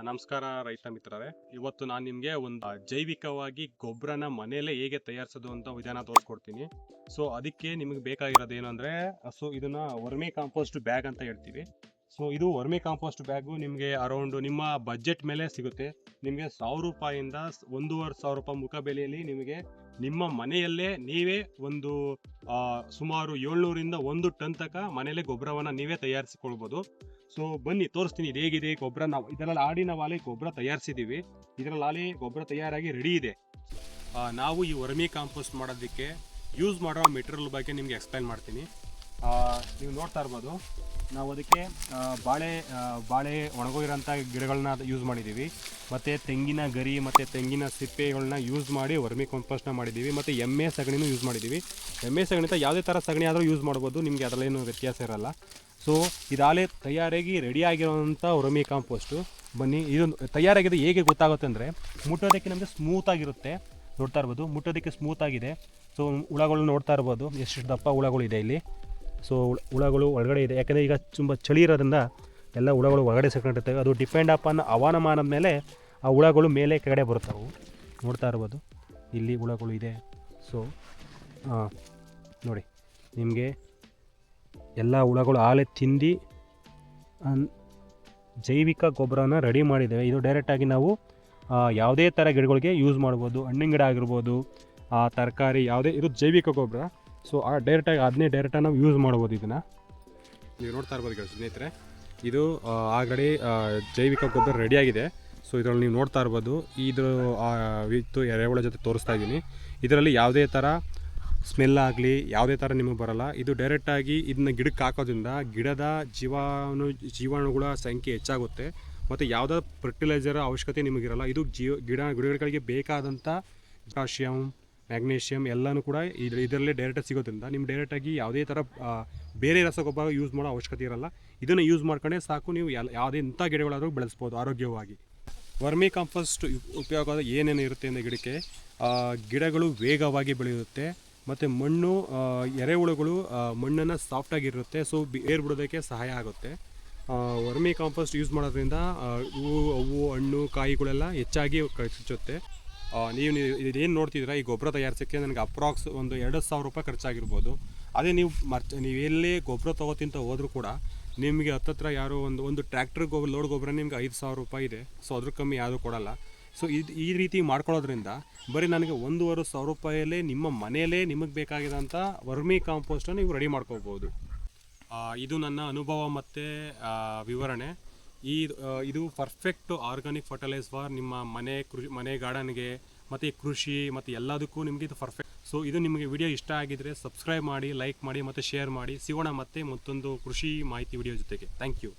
ನಮಸ್ಕಾರ ರೈತ ಮಿತ್ರರೇ. ಇವತ್ತು ನಾನು ನಿಮಗೆ ಒಂದು ಜೈವಿಕವಾಗಿ ಗೊಬ್ಬರನ ಮನೆಯಲ್ಲೇ ಹೇಗೆ ತಯಾರಿಸೋದು ಅಂತ ವಿಧಾನ ತೋರಿಸ್ಕೊಡ್ತೀನಿ. ಸೊ ಅದಕ್ಕೆ ನಿಮಗೆ ಬೇಕಾಗಿರೋದು ಏನು ಅಂದರೆ, ಇದನ್ನ ವರ್ಮಿ ಕಾಂಪೋಸ್ಟ್ ಬ್ಯಾಗ್ ಅಂತ ಹೇಳ್ತೀವಿ. ಸೊ ಇದು ವರ್ಮಿ ಕಾಂಪೋಸ್ಟ್ ಬ್ಯಾಗು ನಿಮಗೆ ಅರೌಂಡ್ ನಿಮ್ಮ ಬಜೆಟ್ ಮೇಲೆ ಸಿಗುತ್ತೆ. ನಿಮಗೆ ₹1,000 ₹1,500 ಮುಖಬೆಲೆಯಲ್ಲಿ ನಿಮಗೆ ನಿಮ್ಮ ಮನೆಯಲ್ಲೇ ನೀವೇ ಒಂದು ಸುಮಾರು 700ರಿಂದ 1 ಟನ್ ತನಕ ಮನೆಯಲ್ಲೇ ಗೊಬ್ಬರವನ್ನು ನೀವೇ ತಯಾರಿಸಿಕೊಳ್ಬೋದು. ಸೊ ಬನ್ನಿ ತೋರಿಸ್ತೀನಿ ಇದು ಹೇಗಿದೆ ಗೊಬ್ಬರ. ನಾವು ಇದರಲ್ಲಿ ನಾವು ಆಲೆ ಗೊಬ್ಬರ ತಯಾರಿಸಿದ್ದೀವಿ. ಇದರಲ್ಲಿ ಆಲೆ ಗೊಬ್ಬರ ತಯಾರಾಗಿ ರೆಡಿ ಇದೆ. ನಾವು ಈ ವರ್ಮಿ ಕಾಂಪೋಸ್ಟ್ ಮಾಡೋದಕ್ಕೆ ಯೂಸ್ ಮಾಡೋ ಮೆಟೀರಿಯಲ್ ಬಗ್ಗೆ ನಿಮಗೆ ಎಕ್ಸ್ಪ್ಲೈನ್ ಮಾಡ್ತೀನಿ. ನೀವು ನೋಡ್ತಾ ಇರ್ಬೋದು, ನಾವು ಅದಕ್ಕೆ ಬಾಳೆ ಒಣಗೋಗಿರೋಂಥ ಗಿಡಗಳನ್ನ ಯೂಸ್ ಮಾಡಿದ್ದೀವಿ, ಮತ್ತು ತೆಂಗಿನ ಗರಿ ಮತ್ತು ತೆಂಗಿನ ಸಿಪ್ಪೆಗಳನ್ನ ಯೂಸ್ ಮಾಡಿ ವರ್ಮಿ ಕಾಂಪೋಸ್ಟ್ನ ಮಾಡಿದ್ದೀವಿ, ಮತ್ತು ಎಮ್ಮೆ ಸಗಣಿನೂ ಯೂಸ್ ಮಾಡಿದ್ದೀವಿ. ಎಮ್ಮೆ ಸಗಣಿ ಯಾವುದೇ ಥರ ಸಗಣಿ ಆದರೂ ಯೂಸ್ ಮಾಡ್ಬೋದು, ನಿಮಗೆ ಅದರಲ್ಲೇನು ವ್ಯತ್ಯಾಸ ಇರಲ್ಲ. ಸೊ ಇದಾಗಲೇ ತಯಾರಾಗಿ ರೆಡಿಯಾಗಿರೋವಂಥ ವರ್ಮಿ ಕಾಂಪೋಸ್ಟು. ಬನ್ನಿ, ಇದು ತಯಾರಾಗಿದೆ ಹೇಗೆ ಗೊತ್ತಾಗುತ್ತೆ ಅಂದರೆ, ಮುಟ್ಟೋದಕ್ಕೆ ನಮಗೆ ಸ್ಮೂತಾಗಿರುತ್ತೆ. ನೋಡ್ತಾ ಇರ್ಬೋದು, ಮುಟ್ಟೋದಕ್ಕೆ ಸ್ಮೂತಾಗಿದೆ. ಸೊ ಹುಳಗಳು ನೋಡ್ತಾ ಇರ್ಬೋದು, ಎಷ್ಟು ದಪ್ಪ ಹುಳಗಳಿದೆ ಇಲ್ಲಿ. ಸೊ ಹುಳಗಳು ಒಳಗಡೆ ಇದೆ, ಯಾಕೆಂದರೆ ಈಗ ತುಂಬ ಚಳಿ ಇರೋದ್ರಿಂದ ಎಲ್ಲ ಹುಳಗಳು ಒಳಗಡೆ ಸೇರ್ಕೊಂಡಿರ್ತವೆ. ಅದು ಡಿಪೆಂಡ್ ಅಪಾನ್ ಹವಾಮಾನದ ಮೇಲೆ ಆ ಹುಳಗಳು ಮೇಲೆ ಕೆಳಗಡೆ ಬರುತ್ತವೆ. ನೋಡ್ತಾ ಇರ್ಬೋದು, ಇಲ್ಲಿ ಹುಳಗಳು ಇದೆ. ಸೊ ನೋಡಿ, ನಿಮಗೆ ಎಲ್ಲ ಹುಳಗಳು ಆಲೆ ತಿಂದು ಜೈವಿಕ ಗೊಬ್ಬರನ ರೆಡಿ ಮಾಡಿದ್ದೇವೆ. ಇದು ಡೈರೆಕ್ಟಾಗಿ ನಾವು ಯಾವುದೇ ಥರ ಗಿಡಗಳಿಗೆ ಯೂಸ್ ಮಾಡ್ಬೋದು. ಹಣ್ಣಿನ ಗಿಡ ಆಗಿರ್ಬೋದು, ತರಕಾರಿ ಯಾವುದೇ, ಇದು ಜೈವಿಕ ಗೊಬ್ಬರ. ಸೊ ಡೈರೆಕ್ಟಾಗಿ ನಾವು ಯೂಸ್ ಮಾಡ್ಬೋದು. ಇದನ್ನು ನೀವು ನೋಡ್ತಾ ಇರ್ಬೋದು ಸ್ನೇಹಿತರೆ, ಇದು ಆಲ್ರೆಡಿ ಜೈವಿಕ ಗೊಬ್ಬರ ರೆಡಿಯಾಗಿದೆ. ಸೊ ಇದರಲ್ಲಿ ನೀವು ನೋಡ್ತಾ ಇರ್ಬೋದು, ವಿತ್ತು ಎರೆಹುಳ ಜೊತೆ ತೋರಿಸ್ತಾ ಇದ್ದೀನಿ. ಇದರಲ್ಲಿ ಯಾವುದೇ ಥರ ಸ್ಮೆಲ್ ಆಗಲಿ ಯಾವುದೇ ಥರ ನಿಮಗೆ ಬರೋಲ್ಲ. ಇದು ಡೈರೆಕ್ಟಾಗಿ ಇದನ್ನ ಗಿಡಕ್ಕೆ ಹಾಕೋದ್ರಿಂದ ಗಿಡದ ಜೀವಾಣುಗಳ ಸಂಖ್ಯೆ ಹೆಚ್ಚಾಗುತ್ತೆ, ಮತ್ತು ಯಾವುದೇ ಫರ್ಟಿಲೈಸರ್ ಅವಶ್ಯಕತೆ ನಿಮಗಿರಲ್ಲ. ಇದು ಗಿಡಗಳಿಗೆ ಬೇಕಾದಂಥ ಪೊಟ್ಯಾಷಿಯಮ್, ಮ್ಯಾಗ್ನೀಷಿಯಮ್ ಎಲ್ಲನೂ ಕೂಡ ಇದರಲ್ಲೇ ಡೈರೆಕ್ಟಾಗಿ ಸಿಗೋದ್ರಿಂದ ನಿಮ್ಗೆ ಡೈರೆಕ್ಟಾಗಿ ಯಾವುದೇ ಥರ ಬೇರೆ ರಸಗೊಬ್ಬರ ಯೂಸ್ ಮಾಡೋ ಅವಶ್ಯಕತೆ ಇರಲ್ಲ. ಇದನ್ನು ಯೂಸ್ ಮಾಡ್ಕೊಂಡೇ ಸಾಕು, ನೀವು ಯಾವುದೇ ಇಂಥ ಗಿಡಗಳಾದರೂ ಬೆಳೆಸ್ಬೋದು ಆರೋಗ್ಯವಾಗಿ. ವರ್ಮಿ ಕಾಂಪೋಸ್ಟ್ ಉಪಯೋಗ ಏನೇನು ಇರುತ್ತೆ ಅಂದರೆ, ಗಿಡಗಳು ವೇಗವಾಗಿ ಬೆಳೆಯುತ್ತೆ, ಮತ್ತು ಮಣ್ಣು ಎರೆಹುಳುಗಳು ಮಣ್ಣನ್ನು ಸಾಫ್ಟಾಗಿರುತ್ತೆ. ಸೊ ಏರ್ ಬಿಡೋದಕ್ಕೆ ಸಹಾಯ ಆಗುತ್ತೆ. ವರ್ಮಿ ಕಾಂಪೋಸ್ಟ್ ಯೂಸ್ ಮಾಡೋದ್ರಿಂದ ಹೂವು ಹಣ್ಣು ಕಾಯಿಗಳೆಲ್ಲ ಹೆಚ್ಚಾಗಿ ಕಳಿಸುತ್ತೆ. ನೀವು ಇದೇನು ನೋಡ್ತಿದ್ದೀರಾ, ಈ ಗೊಬ್ಬರ ತಯಾರಿಸೋಕ್ಕೆ ನನಗೆ ಅಪ್ರಾಕ್ಸ್ ಒಂದು ₹2,000 ಖರ್ಚಾಗಿರ್ಬೋದು. ಅದೇ ನೀವು ಎಲ್ಲೇ ಗೊಬ್ಬರ ತೊಗೋತಿಂತ ಹೋದರೂ ಕೂಡ ನಿಮಗೆ ಹತ್ತತ್ರ ಯಾರೋ ಒಂದು ಟ್ರ್ಯಾಕ್ಟರ್ ಲೋಡ್ ಗೊಬ್ಬರ ನಿಮ್ಗೆ ₹5,000 ಇದೆ. ಸೊ ಅದ್ರ ಕಮ್ಮಿ ಯಾವುದು ಕೊಡಲ್ಲ. ಸೊ ಈ ರೀತಿ ಮಾಡ್ಕೊಳ್ಳೋದ್ರಿಂದ ಬರೀ ನನಗೆ ₹1,500 ನಿಮ್ಮ ಮನೆಯಲ್ಲೇ ನಿಮಗೆ ಬೇಕಾಗಿರೋಂಥ ವರ್ಮಿ ಕಾಂಪೋಸ್ಟನ್ನು ನೀವು ರೆಡಿ ಮಾಡ್ಕೋಬೋದು. ಇದು ನನ್ನ ಅನುಭವ ಮತ್ತು ವಿವರಣೆ. ಇದು ಪರ್ಫೆಕ್ಟ್ ಆರ್ಗಾನಿಕ್ ಫರ್ಟಿಲೈಸರ್ ಫಾರ್ ನಿಮ್ಮ ಮನೆ ಗಾರ್ಡನ್ಗೆ ಮತ್ತು ಕೃಷಿ ಮತ್ತು ಎಲ್ಲದಕ್ಕೂ ನಿಮಗೆ ಇದು ಪರ್ಫೆಕ್ಟ್. ಸೊ ಇದು ನಿಮಗೆ ವಿಡಿಯೋ ಇಷ್ಟ ಆಗಿದ್ದರೆ ಸಬ್ಸ್ಕ್ರೈಬ್ ಮಾಡಿ, ಲೈಕ್ ಮಾಡಿ ಮತ್ತು ಶೇರ್ ಮಾಡಿ. ಸಿಗೋಣ ಮತ್ತೆ ಮತ್ತೊಂದು ಕೃಷಿ ಮಾಹಿತಿ ವಿಡಿಯೋ ಜೊತೆಗೆ. Thank you.